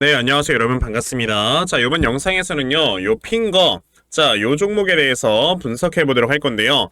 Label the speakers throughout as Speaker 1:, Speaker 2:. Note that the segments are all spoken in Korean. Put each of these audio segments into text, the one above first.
Speaker 1: 네, 안녕하세요. 여러분 반갑습니다. 자, 이번 영상에서는요, 요 핑거, 자, 요 종목에 대해서 분석해 보도록 할 건데요.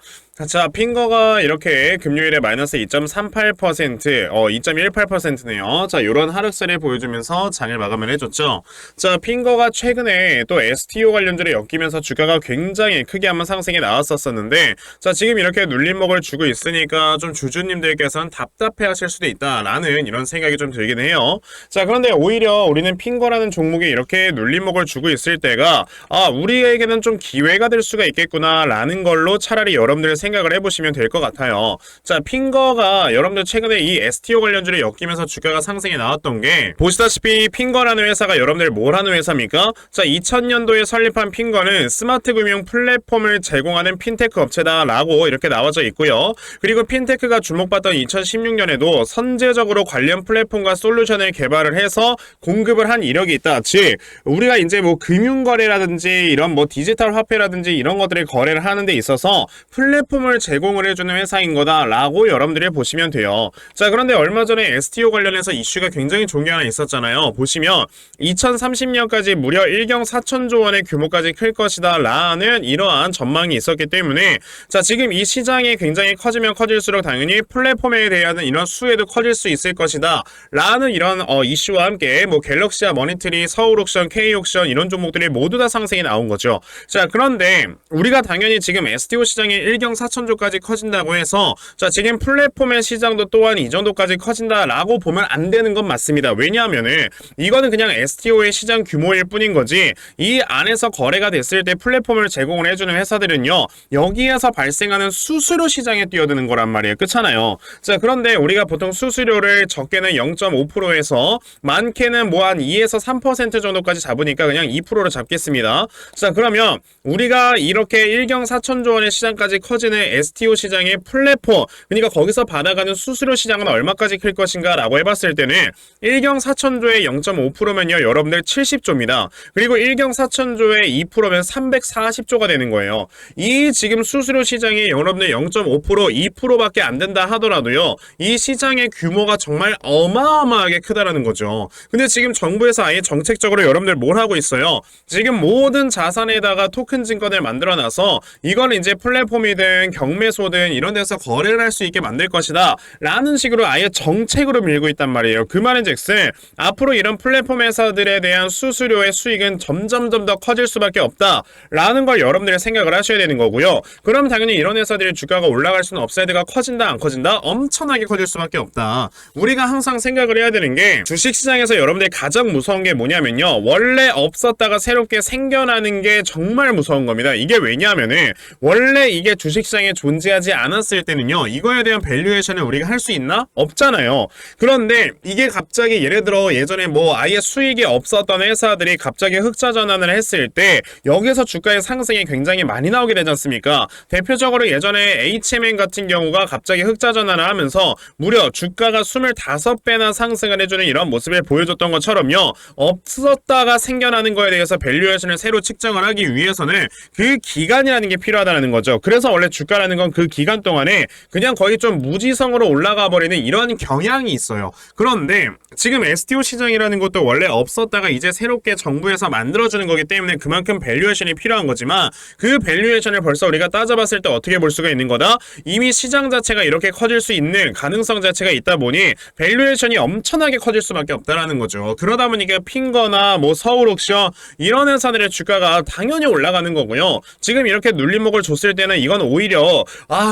Speaker 1: 자, 핑거가 이렇게 금요일에 마이너스 2.38%, 2.18%네요. 자, 요런 하락세를 보여주면서 장을 마감을 해줬죠. 자, 핑거가 최근에 또 STO 관련주를 엮이면서 주가가 굉장히 크게 한번 상승이 나왔었는데, 자, 지금 이렇게 눌림목을 주고 있으니까 좀 주주님들께서는 답답해 하실 수도 있다라는 이런 생각이 좀 들긴 해요. 자, 그런데 오히려 우리는 핑거라는 종목에 이렇게 눌림목을 주고 있을 때가, 우리에게는 좀 기회가 될 수가 있겠구나라는 걸로 차라리 여러분들 생각을 해보시면 될 것 같아요. 자, 핑거가 여러분들 최근에 이 STO 관련주를 엮이면서 주가가 상승이 나왔던 게, 보시다시피 핑거라는 회사가 여러분들 뭘 하는 회사입니까? 자, 2000년도에 설립한 핑거는 스마트 금융 플랫폼을 제공하는 핀테크 업체다라고 이렇게 나와져 있고요. 그리고 핀테크가 주목받던 2016년에도 선제적으로 관련 플랫폼과 솔루션을 개발을 해서 공급을 한 이력이 있다. 즉, 우리가 이제 뭐 금융거래라든지 이런 뭐 디지털 화폐라든지 이런 것들을 거래를 하는 데 있어서 플랫폼을 제공을 해주는 회사인 거다라고 여러분들이 보시면 돼요. 자, 그런데 얼마 전에 STO 관련해서 이슈가 굉장히 좋은 게 하나 있었잖아요. 보시면 2030년까지 무려 1경 4천조 원의 규모까지 클 것이다 라는 이러한 전망이 있었기 때문에, 자, 지금 이 시장이 굉장히 커지면 커질수록 당연히 플랫폼에 대한 이런 수혜도 커질 수 있을 것이다 라는 이런 이슈와 함께 뭐 갤럭시와 머니트리, 서울옥션, K옥션 이런 종목들이 모두 다 상승이 나온 거죠. 자, 그런데 우리가 당연히 지금 STO 시장이 1경 4천조까지 커진다고 해서, 자, 지금 플랫폼의 시장도 또한 이 정도까지 커진다라고 보면 안 되는 건 맞습니다. 왜냐하면은 이거는 그냥 STO의 시장 규모일 뿐인 거지, 이 안에서 거래가 됐을 때 플랫폼을 제공을 해주는 회사들은요, 여기에서 발생하는 수수료 시장에 뛰어드는 거란 말이에요. 그렇잖아요. 자, 그런데 우리가 보통 수수료를 적게는 0.5%에서 많게는 뭐 한 2에서 3% 정도까지 잡으니까 그냥 2%로 잡겠습니다. 자, 그러면 우리가 이렇게 1경 4천조 원의 시장까지 커지는 STO 시장의 플랫폼, 그러니까 거기서 받아가는 수수료 시장은 얼마까지 클 것인가 라고 해봤을 때는 1경 4천조의 0.5%면요 여러분들 70조입니다. 그리고 1경 4천조의 2%면 340조가 되는 거예요. 이 지금 수수료 시장이 여러분들 0.5%, 2%밖에 안 된다 하더라도요, 이 시장의 규모가 정말 어마어마하게 크다라는 거죠. 근데 지금 정부에서 아예 정책적으로 여러분들 뭘 하고 있어요? 지금 모든 자산에다가 토큰 증권을 만들어놔서 이걸 이제 플랫폼이든 경매소든 이런 데서 거래를 할 수 있게 만들 것이다 라는 식으로 아예 정책으로 밀고 있단 말이에요. 그 말인즉슨 앞으로 이런 플랫폼 회사들에 대한 수수료의 수익은 점점점 더 커질 수밖에 없다 라는 걸 여러분들이 생각을 하셔야 되는 거고요. 그럼 당연히 이런 회사들의 주가가 올라갈 수는 업사이드가 커진다 안 커진다? 엄청나게 커질 수밖에 없다. 우리가 항상 생각을 해야 되는 게, 주식시장에서 여러분들이 가장 무서운 게 뭐냐면요, 원래 없었다가 새롭게 생겨나는 게 정말 무서운 겁니다. 이게 왜냐하면은 원래 이게 주식시장에 존재하지 않았을 때는요, 이거에 대한 밸류에이션을 우리가 할 수 있나? 없잖아요. 그런데 이게 갑자기 예를 들어 예전에 뭐 아예 수익이 없었던 회사들이 갑자기 흑자 전환을 했을 때 여기서 주가의 상승이 굉장히 많이 나오게 되지 않습니까? 대표적으로 예전에 HMN 같은 경우가 갑자기 흑자 전환을 하면서 무려 주가가 25배나 상승을 해주는 이런 모습을 보여줬던 것처럼요, 없었다가 생겨나는 거에 대해서 밸류에이션을 새로 측정을 하기 위해서는 그 기간이라는 게 필요하다는 거죠. 그래서 원래 주가라는 건 그 기간 동안에 그냥 거의 좀 무지성으로 올라가 버리는 이런 경향이 있어요. 그런데 지금 STO 시장이라는 것도 원래 없었다가 이제 새롭게 정부에서 만들어주는 거기 때문에 그만큼 밸류에이션이 필요한 거지만, 그 밸류에이션을 벌써 우리가 따져봤을 때 어떻게 볼 수가 있는 거다? 이미 시장 자체가 이렇게 커질 수 있는 가능성 자체가 있다 보니 밸류에이션이 엄청나게 커질 수밖에 없다라는 거죠. 그러다 보니까 핑거나 뭐 서울옥션 이런 회사들의 주가가 당연히 올라가는 거고요. 지금 이렇게 눌림목을 줬을 때는 이건 오히려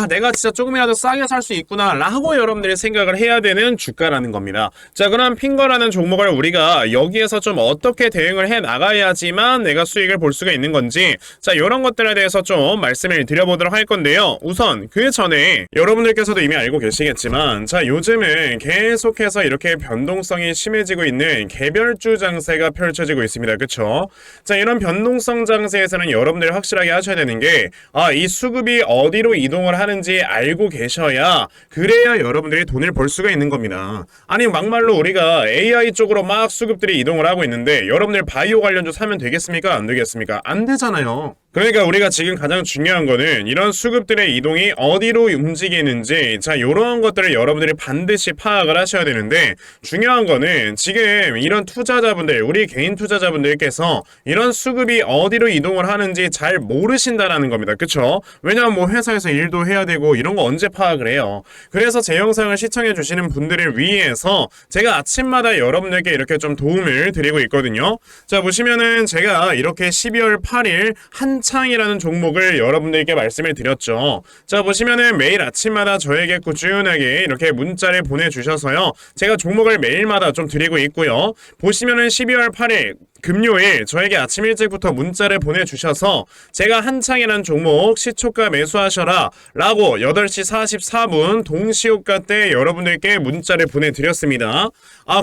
Speaker 1: 내가 진짜 조금이라도 싸게 살 수 있구나 라고 여러분들이 생각을 해야 되는 주가라는 겁니다. 자, 그럼 핑거라는 종목을 우리가 여기에서 좀 어떻게 대응을 해 나가야지만 내가 수익을 볼 수가 있는 건지, 자, 이런 것들에 대해서 좀 말씀을 드려보도록 할 건데요. 우선 그 전에 여러분들께서도 이미 알고 계시겠지만, 자, 요즘은 계속해서 이렇게 변동성이 심해지고 있는 개별주 장세가 펼쳐지고 있습니다. 그쵸? 자, 이런 변동성 장세에서는 여러분들이 확실하게 하셔야 되는 게, 이 수급이 어디로 이동을 하는지 알고 계셔야, 그래야 여러분들이 돈을 벌 수가 있는 겁니다. 아니, 막말로 우리가 AI 쪽으로 막 수급들이 이동을 하고 있는데 여러분들 바이오 관련주 사면 되겠습니까? 안 되겠습니까? 안 되잖아요. 그러니까 우리가 지금 가장 중요한 거는 이런 수급들의 이동이 어디로 움직이는지, 자, 요런 것들을 여러분들이 반드시 파악을 하셔야 되는데, 중요한 거는 지금 이런 투자자분들, 우리 개인 투자자분들께서 이런 수급이 어디로 이동을 하는지 잘 모르신다라는 겁니다. 그쵸? 왜냐면 뭐 회사에서 일도 해야 되고 이런 거 언제 파악을 해요. 그래서 제 영상을 시청해 주시는 분들을 위해서 제가 아침마다 여러분들께 이렇게 좀 도움을 드리고 있거든요. 자, 보시면은 제가 이렇게 12월 8일 한창이라는 종목을 여러분들께 말씀을 드렸죠. 자, 보시면은 매일 아침마다 저에게 꾸준하게 이렇게 문자를 보내주셔서요, 제가 종목을 매일마다 좀 드리고 있고요. 보시면은 12월 8일 금요일 저에게 아침 일찍부터 문자를 보내주셔서 제가 한창이라는 종목 시초가 매수하셔라 라고 8시 44분 동시효과 때 여러분들께 문자를 보내드렸습니다.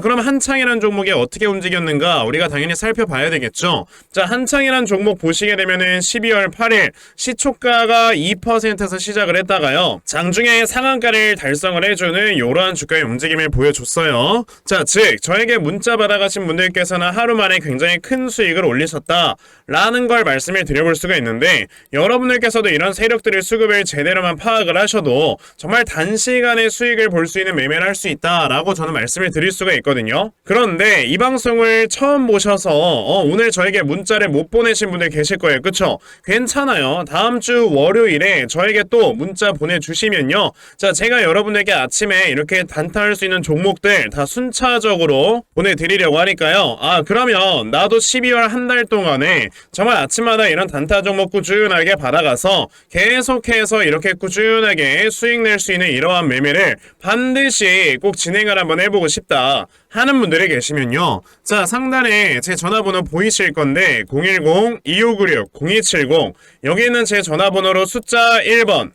Speaker 1: 그럼 한창이라는 종목이 어떻게 움직였는가 우리가 당연히 살펴봐야 되겠죠. 자, 한창이라는 종목 보시게 되면은 12월 8일 시초가가 2%에서 시작을 했다가요, 장중에 상한가를 달성을 해주는 이러한 주가의 움직임을 보여줬어요. 자, 즉 저에게 문자 받아가신 분들께서는 하루 만에 굉장히 큰 수익을 올리셨다 라는 걸 말씀을 드려볼 수가 있는데, 여러분들께서도 이런 세력들의 수급을 제대로만 파악을 하셔도 정말 단시간에 수익을 볼 수 있는 매매를 할 수 있다 라고 저는 말씀을 드릴 수가 있거든요. 그런데 이 방송을 처음 보셔서 오늘 저에게 문자를 못 보내신 분들 계실 거예요. 그쵸? 괜찮아요. 다음 주 월요일에 저에게 또 문자 보내주시면요, 자, 제가 여러분에게 아침에 이렇게 단타할 수 있는 종목들 다 순차적으로 보내드리려고 하니까요. 그러면 나도 12월 한 달 동안에 정말 아침마다 이런 단타 종목 꾸준하게 받아가서 계속해서 이렇게 꾸준하게 수익 낼 수 있는 이러한 매매를 반드시 꼭 진행을 한번 해보고 싶다 하는 분들이 계시면요, 자, 상단에 제 전화번호 보이실 건데 010-2596-0270 여기 있는 제 전화번호로 숫자 1번,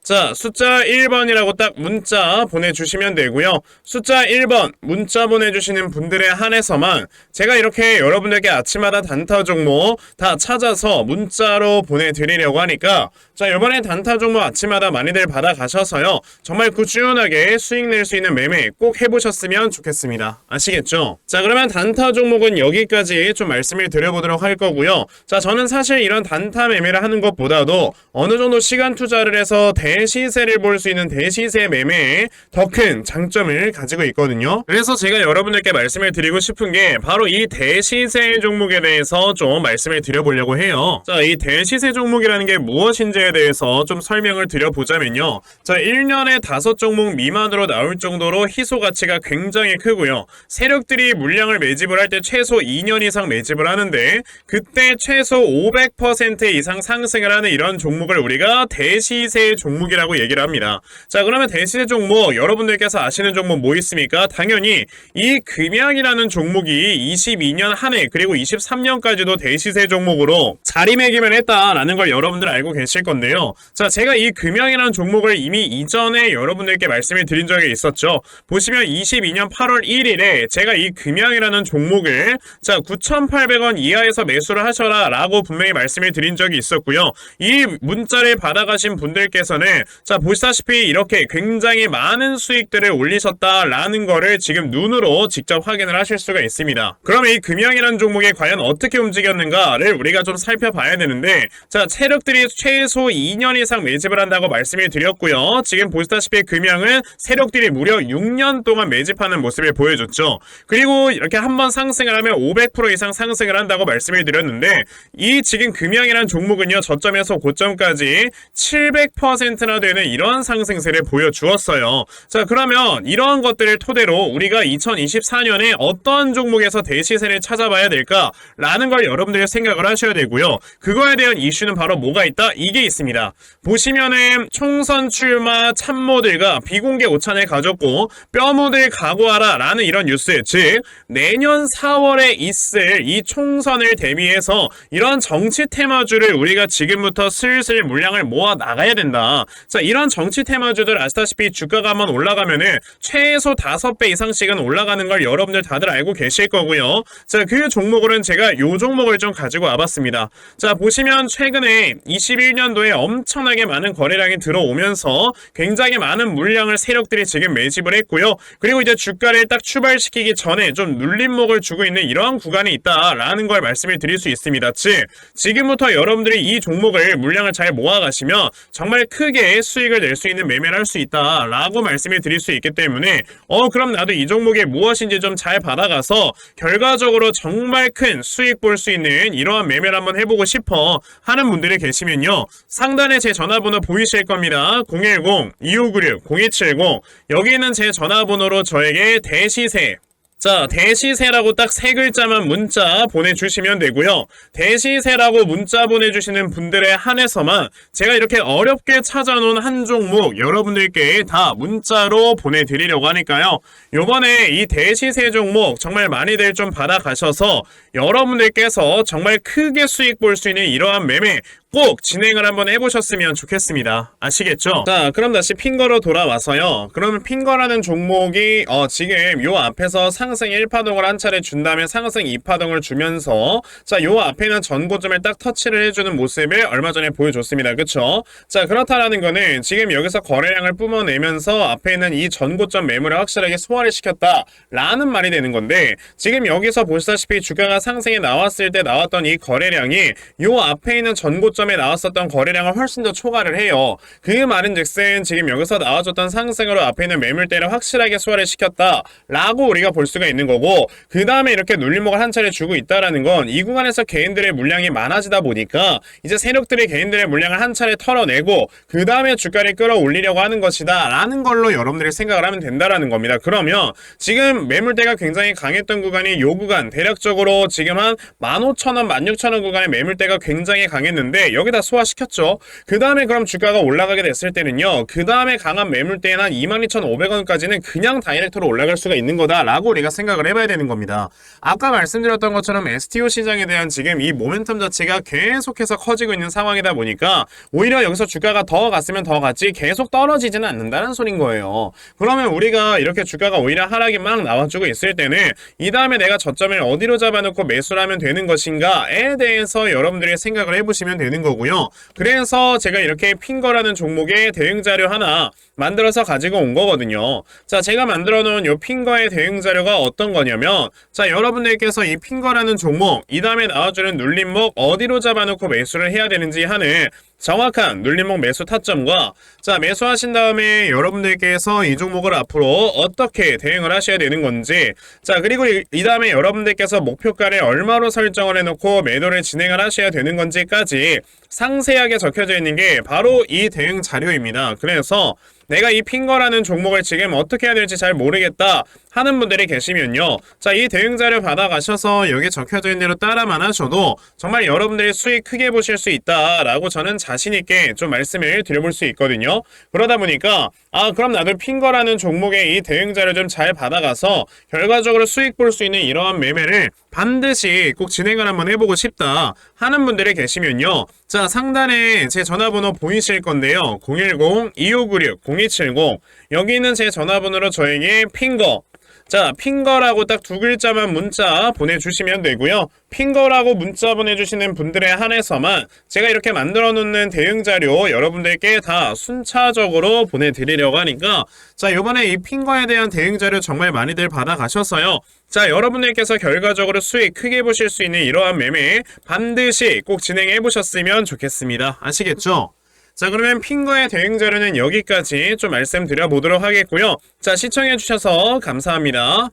Speaker 1: 자, 숫자 1번이라고 딱 문자 보내주시면 되고요. 숫자 1번 문자 보내주시는 분들에 한해서만 제가 이렇게 여러분들께 아침마다 단타 종목 다 찾아서 문자로 보내드리려고 하니까, 자, 이번에 단타 종목 아침마다 많이들 받아가셔서요, 정말 꾸준하게 수익 낼 수 있는 매매 꼭 해보셨으면 좋겠습니다. 아시겠죠? 자, 그러면 단타 종목은 여기까지 좀 말씀을 드려보도록 할 거고요. 자, 저는 사실 이런 단타 매매를 하는 것보다도 어느 정도 시간 투자를 해서 대시세를 볼 수 있는 대시세 매매에 더 큰 장점을 가지고 있거든요. 그래서 제가 여러분들께 말씀을 드리고 싶은 게 바로 이 대시세 종목에 대해서 좀 말씀을 드려보려고 해요. 자, 이 대시세 종목이라는 게 무엇인지에 대해서 좀 설명을 드려보자면요, 자, 1년에 5종목 미만으로 나올 정도로 희소 가치가 굉장히 크고요. 세력들이 물량을 매집을 할 때 최소 2년 이상 매집을 하는데, 그때 최소 500% 이상 상승을 하는 이런 종목을 우리가 대시세 종목이라고 얘기를 합니다. 자, 그러면 대시세 종목 여러분들께서 아시는 종목 뭐 있습니까? 당연히 이 금양이라는 종목이 22년 한 해 그리고 23년까지도 대시세 종목으로 자리매김을 했다라는 걸 여러분들 알고 계실 건데요. 자, 제가 이 금양이라는 종목을 이미 이전에 여러분들께 말씀을 드린 적이 있었죠. 보시면 22년 8월 1일에 제가 이 금양이라는 종목을, 자, 9,800원 이하에서 매수를 하셔라 라고 분명히 말씀을 드린 적이 있었고요. 이 문자를 받아가신 분들께서는, 자, 보시다시피 이렇게 굉장히 많은 수익들을 올리셨다라는 거를 지금 눈으로 직접 확인을 하실 수가 있습니다. 그러면 이 금양이라는 종목이 과연 어떻게 움직였는가를 우리가 좀 살펴봐야 되는데, 자, 세력들이 최소 2년 이상 매집을 한다고 말씀을 드렸고요. 지금 보시다시피 금양은 세력들이 무려 6년 동안 매집하는 모습을 보여줬죠. 그리고 이렇게 한번 상승을 하면 500% 이상 상승을 한다고 말씀을 드렸는데, 이 지금 금양이라는 종목은요, 저점에서 고점까지 700%나 되는 이런 상승세를 보여주었어요. 자, 그러면 이러한 것들을 토대로 우리가 2024년에 어떤 종목에서 대시세를 찾아봐야 될까라는 걸 여러분들이 생각을 하셔야 되고요. 그거에 대한 이슈는 바로 뭐가 있다? 이게 있습니다. 보시면은 총선 출마 참모들과 비공개 오찬을 가졌고 뼈묻을 각오하라 라는 이런 뉴스, 즉 내년 4월에 있을 이 총선을 대비해서 이런 정치 테마주를 우리가 지금부터 슬슬 물량을 모아 나가야 된다. 자, 이런 정치 테마주들 아시다시피 주가가 한번 올라가면은 최소 5배 이상씩은 올라가는 걸 여러분들 다들 알고 계실 거고요. 자, 그 종목으로는 제가 요 종목을 좀 가지고 와봤습니다. 자, 보시면 최근에 21년도에 핑거에 엄청나게 많은 거래량이 들어오면서 굉장히 많은 물량을 세력들이 지금 매집을 했고요. 그리고 이제 주가를 딱 출발시키기 전에 좀 눌림목을 주고 있는 이러한 구간이 있다라는 걸 말씀을 드릴 수 있습니다. 즉 지금부터 여러분들이 이 종목을 물량을 잘 모아가시면 정말 크게 수익을 낼 수 있는 매매를 할 수 있다라고 말씀을 드릴 수 있기 때문에 그럼 나도 이 종목이 무엇인지 좀 잘 받아가서 결과적으로 정말 큰 수익 볼 수 있는 이러한 매매를 한번 해보고 싶어 하는 분들이 계시면요, 상단에 제 전화번호 보이실 겁니다. 010-2596-0270. 여기는 제 전화번호로 저에게 대시세, 자, 대시세라고 딱 세 글자만 문자 보내주시면 되고요. 대시세라고 문자 보내주시는 분들에 한해서만 제가 이렇게 어렵게 찾아놓은 한 종목 여러분들께 다 문자로 보내드리려고 하니까요. 요번에 이 대시세 종목 정말 많이들 좀 받아가셔서 여러분들께서 정말 크게 수익 볼 수 있는 이러한 매매 꼭 진행을 한번 해보셨으면 좋겠습니다. 아시겠죠? 자, 그럼 다시 핑거로 돌아와서요. 그러면 핑거라는 종목이 지금 요 앞에서 상승 1파동을 한 차례 준 다음에 상승 2파동을 주면서 자, 요 앞에는 전고점을 딱 터치를 해주는 모습을 얼마 전에 보여줬습니다. 그쵸? 자, 그렇다라는 거는 지금 여기서 거래량을 뿜어내면서 앞에 있는 이 전고점 매물을 확실하게 소화를 시켰다 라는 말이 되는 건데, 지금 여기서 보시다시피 주가가 상승에 나왔을 때 나왔던 이 거래량이 요 앞에 있는 전고점에 나왔었던 거래량을 훨씬 더 초과를 해요. 그 말인즉슨 지금 여기서 나와줬던 상승으로 앞에 있는 매물대를 확실하게 소화를 시켰다 라고 우리가 볼 수가 있는 거고, 그 다음에 이렇게 눌림목을 한 차례 주고 있다라는 건 이 구간에서 개인들의 물량이 많아지다 보니까 이제 세력들이 개인들의 물량을 한 차례 털어내고 그 다음에 주가를 끌어올리려고 하는 것이다 라는 걸로 여러분들이 생각을 하면 된다라는 겁니다. 그러면 지금 매물대가 굉장히 강했던 구간이 요 구간, 대략적으로 지금 한 15,000원, 16,000원 구간의 매물대가 굉장히 강했는데 여기다 소화시켰죠. 그 다음에 그럼 주가가 올라가게 됐을 때는요, 그 다음에 강한 매물대는 한 22,500원까지는 그냥 다이렉트로 올라갈 수가 있는 거다라고 우리가 생각을 해봐야 되는 겁니다. 아까 말씀드렸던 것처럼 STO 시장에 대한 지금 이 모멘텀 자체가 계속해서 커지고 있는 상황이다 보니까 오히려 여기서 주가가 더 갔으면 더 갔지 계속 떨어지지는 않는다는 소린 거예요. 그러면 우리가 이렇게 주가가 오히려 하락이 막 나와주고 있을 때는 이 다음에 내가 저점을 어디로 잡아놓고 매수를 하면 되는 것인가에 대해서 여러분들이 생각을 해보시면 되는 거고요. 그래서 제가 이렇게 핑거라는 종목의 대응 자료 하나 만들어서 가지고 온 거거든요. 자, 제가 만들어 놓은 이 핑거의 대응 자료가 어떤 거냐면, 자, 여러분들께서 이 핑거라는 종목, 이 다음에 나와주는 눌림목 어디로 잡아놓고 매수를 해야 되는지 하는 정확한 눌림목 매수 타점과, 자, 매수하신 다음에 여러분들께서 이 종목을 앞으로 어떻게 대응을 하셔야 되는 건지, 자, 그리고 이 다음에 여러분들께서 목표가를 얼마로 설정을 해놓고 매도를 진행을 하셔야 되는 건지까지 상세하게 적혀져 있는 게 바로 이 대응 자료입니다. 그래서 내가 이 핑거라는 종목을 지금 어떻게 해야 될지 잘 모르겠다 하는 분들이 계시면요, 자, 이 대응 자료 받아가셔서 여기 적혀져 있는 대로 따라만 하셔도 정말 여러분들이 수익 크게 보실 수 있다라고 저는 자신있게 좀 말씀을 드려볼 수 있거든요. 그러다 보니까 그럼 나도 핑거라는 종목의 이 대응 자료 좀 잘 받아가서 결과적으로 수익 볼 수 있는 이러한 매매를 반드시 꼭 진행을 한번 해보고 싶다 하는 분들이 계시면요, 자, 상단에 제 전화번호 보이실 건데요. 010-2596-0270. 여기 있는 제 전화번호로 저에게 핑거, 자, 핑거라고 딱 두 글자만 문자 보내주시면 되고요. 핑거라고 문자 보내주시는 분들에 한해서만 제가 이렇게 만들어 놓는 대응 자료 여러분들께 다 순차적으로 보내드리려고 하니까, 자, 요번에 이 핑거에 대한 대응 자료 정말 많이들 받아가셨어요. 자, 여러분들께서 결과적으로 수익 크게 보실 수 있는 이러한 매매 반드시 꼭 진행해 보셨으면 좋겠습니다. 아시겠죠? 자, 그러면 핑거의 대응 자료는 여기까지 좀 말씀드려 보도록 하겠고요. 자, 시청해 주셔서 감사합니다.